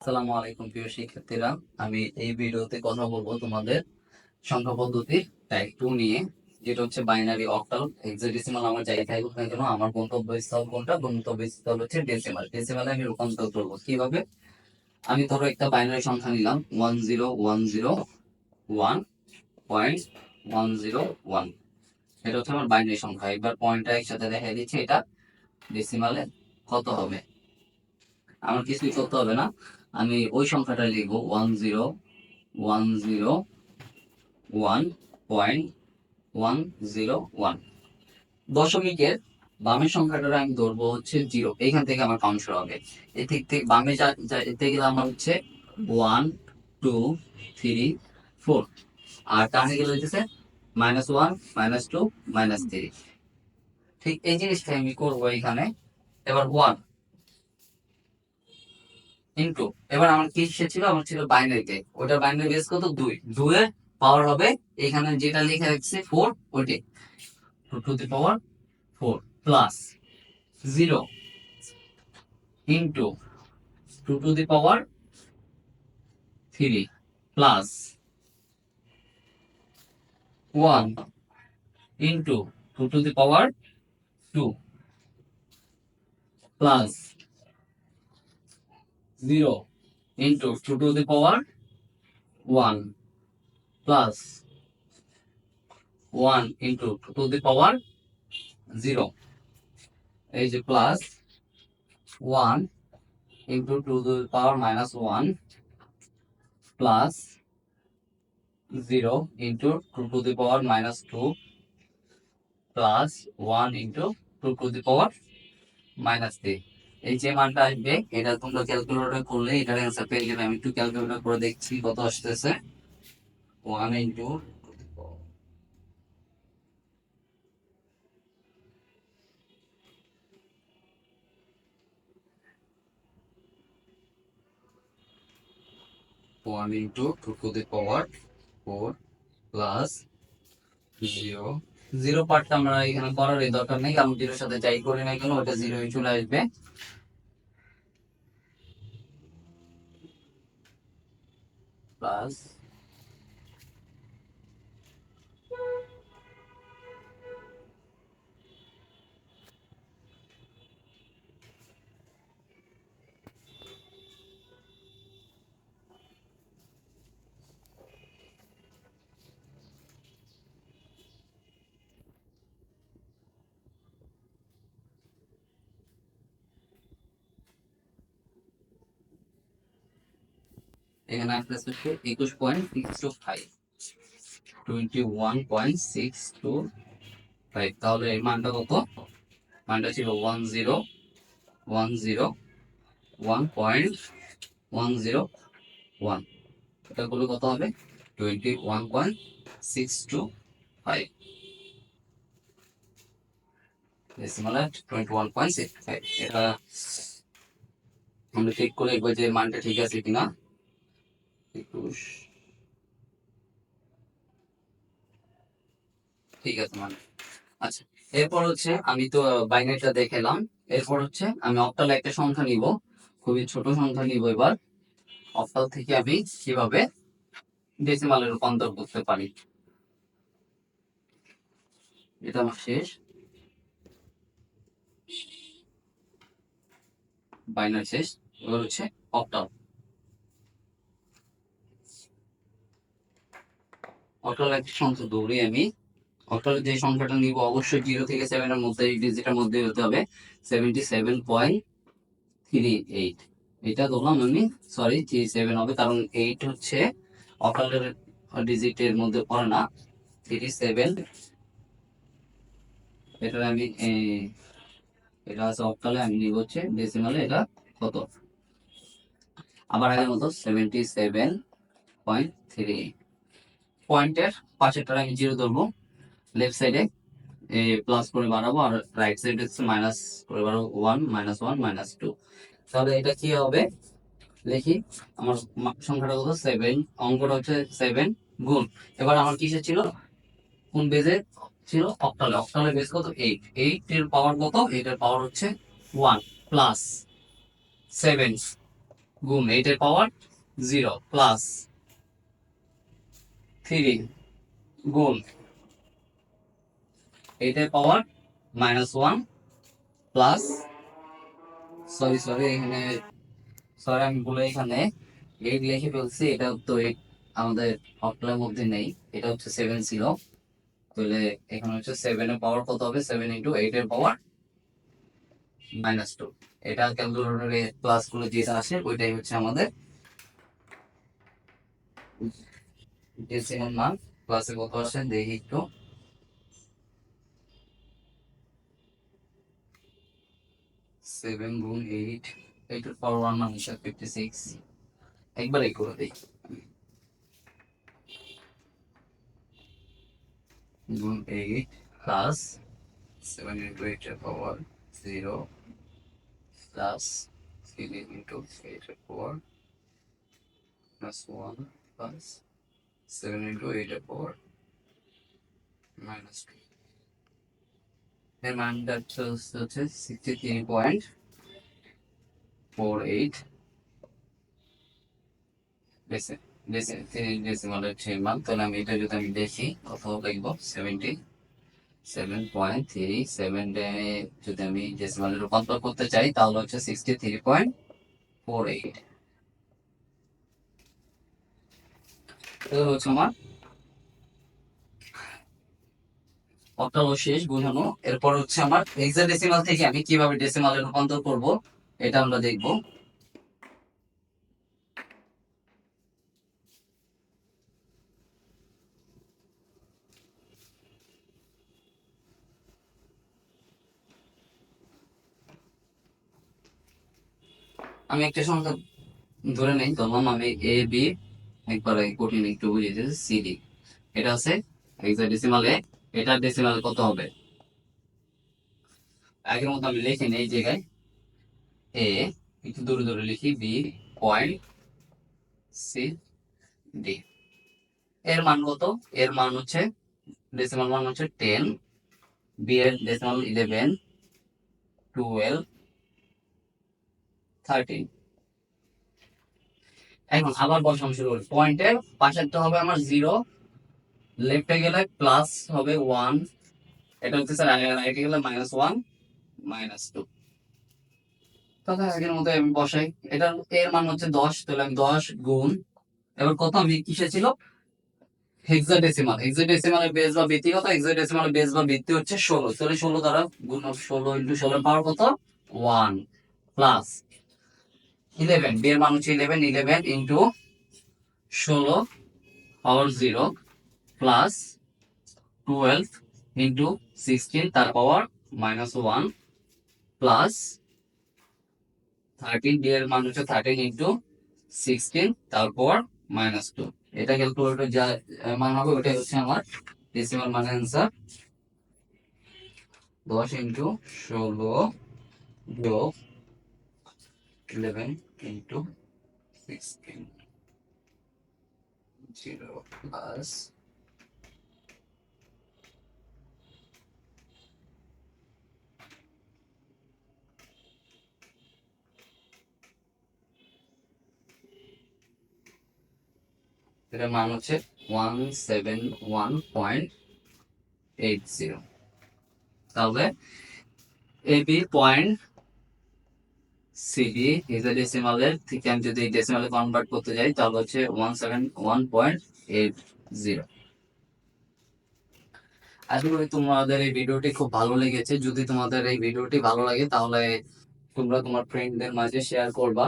আসসালামু আলাইকুম প্রিয় শিক্ষার্থীরা। আমি এই ভিডিওতে কথা বলবো তোমাদের সংখ্যা পদ্ধতির টাইপ 2 নিয়ে, যেটা হচ্ছে বাইনারি, অক্টাল, হেক্সাডেসিমাল। আমার যাই থাকুক না কেন, আমার গন্তব্যস্থল কোনটা? গন্তব্যস্থল হচ্ছে ডেসিমাল। ডেসিমালে আমি রূপান্তর করবো কিভাবে? আমি ধরো একটা বাইনারি সংখ্যা নিলাম 101011.101। এটা হচ্ছে আমার বাইনারি সংখ্যা। এবার পয়েন্টটা একসাথে দেখা দিচ্ছে, এটা ডেসিমালে কত হবে? আমার কিছুই করতে হবে না, আমি ওই সংখ্যাটা লিখবো 101011.101। দশমিকের বামের সংখ্যাটা আমি ধরবো হচ্ছে 0। এইখান থেকে আমার কাউন্ট শুরু হবে। এ দিক থেকে বামে যেতে গেলে আমার হচ্ছে 1 2 3 4, আর ডানে গেলে হচ্ছে -1 -2 -3। ঠিক এই জিনিসটা আমি করবো এখানে। এবার 1 ইন্টু, এবার আমার কি ছিল? আমার ছিল বাইনারিতে, ওটার বাইনারি বেস কত? 2। 2 এর পাওয়ার হবে এখানে যেটা লেখা রাখছে 4, ওইটাই 2 to the power 4 plus 0 into 2 to the power 3 plus 1 into 2 to the power 2 plus 0 into 2 to the power 1 plus 1 into 2 to the power 0। এই যে plus 1 into 2 to the power -1 plus 0 into 2 to the power -2 plus 1 into 2 to the power -3। এই যে মানটা আসবে, এটা তোমরা ক্যালকুলেটরে করলে এটার অ্যান্সার পেয়ে যাবে। আমি একটু ক্যালকুলেটর করে দেখছি কত আসতেছে। 1 into 1 into 2 to the power 4 plus 0। Zero পার্টটা আমরা এখানে করারই দরকার নেই, কারণ জিরোর সাথে যাই করি না কেন ওটা জিরো চলে আসবে। প্লাস এখানে আসতেছে 21.625, 21.625। তাহলে এই মানটা কত? মানটা ছিল 101011.101। এটা করলে কত হবে? 21.625, ডেসিমাল 21.65। এটা আমরা চেক করে দেখবো যে মানটা ঠিক আছে কিনা। 21, ঠিক আছে মানে। আচ্ছা, এরপর হচ্ছে আমি তো বাইনারিটা দেখালাম। এরপর হচ্ছে আমি অক্টাল একটা সংখ্যা নিব, খুবই ছোট সংখ্যা নিব। এবার অক্টাল থেকে আমি কিভাবে ডেসিমালে রূপান্তর করতে পারি, এটা আমার শেষ। বাইনারি শেষ, এবার হচ্ছে অক্টাল। অক্টাল একটা সংখ্যা দৌড়ে আমি অক্টালের যে সংখ্যাটা নিব অবশ্যই 0 থেকে 7 এর মধ্যে, এই ডিজিটের মধ্যে হতে হবে। 77.38, এটা ধরলাম আমি। সরি, 7 হবে, কারণ 8 হচ্ছে অক্টালের ডিজিটের মধ্যে পড়ে না। 37, এটা আমি এটা আছে অক্টালে, আমি নিব হচ্ছে ডেসিমালে। এটা কত? আবার আগের মতো 77.3। পয়েন্টের পাশেরটা আমি 0 ধরবো, লেফট সাইডে প্লাস করে বাড়াবো, আর রাইট সাইডে হচ্ছে মাইনাস করে বাড়াবো। 1 -1 -2। তাহলে এটা কি হবে দেখি। আমার সংখ্যাটা কত? 7, অঙ্কটা হচ্ছে 7 গুণ। এবার আমার কিসে ছিল? কোন বেজে ছিল? অক্টালে। অক্টালে বেজ কত? 8। 8 এর পাওয়ার কত? 8 এর পাওয়ার হচ্ছে 1 প্লাস 7 গুণ 8 এর পাওয়ার 0 প্লাস 3 গুণ 8 এর পাওয়ার -1 প্লাস সরি এখানে আমি বলে এখানে 8 লিখে ফেলছি, এটা তো 8 আমাদের অক্টালের মধ্যে নেই, এটা হচ্ছে 7 ছিল, তাহলে এখানে হচ্ছে 7 এর পাওয়ার কত হবে, 7 ইন্টু 8 এর পাওয়ার -2। এটা ক্যালকুলেটরে প্লাস করে যেটা আসে ওইটাই হচ্ছে আমাদের ডেসিমাল মান। প্লাসে কত আসে দেখি একটু, 7 গুণ 8, 8 এর পাওয়ার 1 মানে 56। একবারই করে দিই, গুণ 8 প্লাস 7 ইন্টু 8 এর পাওয়ার 0 প্লাস 3 ইন্টু 8 এর পাওয়ার +1 প্লাস 7 ইন্টু 8 এর পাওয়ার -2। এর মানটা হচ্ছে 63.48 ডেসিমালের সেই মান। তাহলে আমি এটা যদি আমি দেখি কত লিখবো, 77.37, যদি আমি ডেসিমালে রূপান্তর করতে চাই তাহলে হচ্ছে 63.48। এটা হচ্ছে আমার অক্টাল শেষ বোঝানো। এরপর হচ্ছে আমার হেক্সাডেসিমাল থেকে আমি কিভাবে ডেসিমালে রূপান্তর করব এটা আমরা দেখব। আমি একটা সংখ্যা ধরে নেই, ধরলাম আমি AB, একবার কঠিন একটু বুঝিয়ে দিয়েছি, CD। এটা আছে হেক্সাডেসিমালে, এটা ডেসিমালে কত হবে আগের মতো আমি লিখি নেই, এই জায়গায় A একটু দূরে দূরে লিখি, B পয়েন্ট, C D। এর মান কত, এর মান হচ্ছে ডেসিমাল মান হচ্ছে 10, B এর ডেসিমাল 11, 12, 13। এখন আবার বসানো শুরু করি, পয়েন্টের পাশেরটা হবে আমার 0, লেফটে গেলে প্লাস হবে 1, এটা হচ্ছে স্যার রাইটে গেলে -1 -2। তখন আগের মতো আমি বসাই, এটা এর মান হচ্ছে 10, তাহলে আমি 10 গুণ, এবার কত আমি কিসে ছিল হেক্সাডেসিমাল, হেক্সাডেসিমালের বেস বা ভিত্তি কত, হেক্সাডেসিমালের বেস বা ভিত্তি হচ্ছে 16, তাহলে 16 দ্বারা গুণ 16 ইন্টু 16 পাওয়ার কত 1 প্লাস 11, বি এর মান হচ্ছে 11, 11 ইন্টু 16 পাওয়ার 0 প্লাস 12 ইন্টু 16 তার পাওয়ার -1 প্লাস 13, ডি এর মান হচ্ছে 13 ইন্টু 16 তারপর -2। এটা ক্যালকুলেটর যা মান হবে ওটাই হচ্ছে আমার ডেসিমাল মানে অ্যান্সার। 10 ইন্টু 16 যোগ 11 ইন্টু 16 0 প্লাস এটার মান হচ্ছে 171.80। তাহলে এবি পয়েন্ট, সিডি হেক্সাডেসিমালের থেকে আমি যদি ডেসিমালে কনভার্ট করতে যাই তাহলে হচ্ছে 171.80। আশা করি তোমাদের এই ভিডিওটি খুব ভালো লেগেছে। যদি তোমাদের এই ভিডিওটি ভালো লাগে তাহলে তোমরা তোমার ফ্রেন্ডদের মাঝে শেয়ার করবা।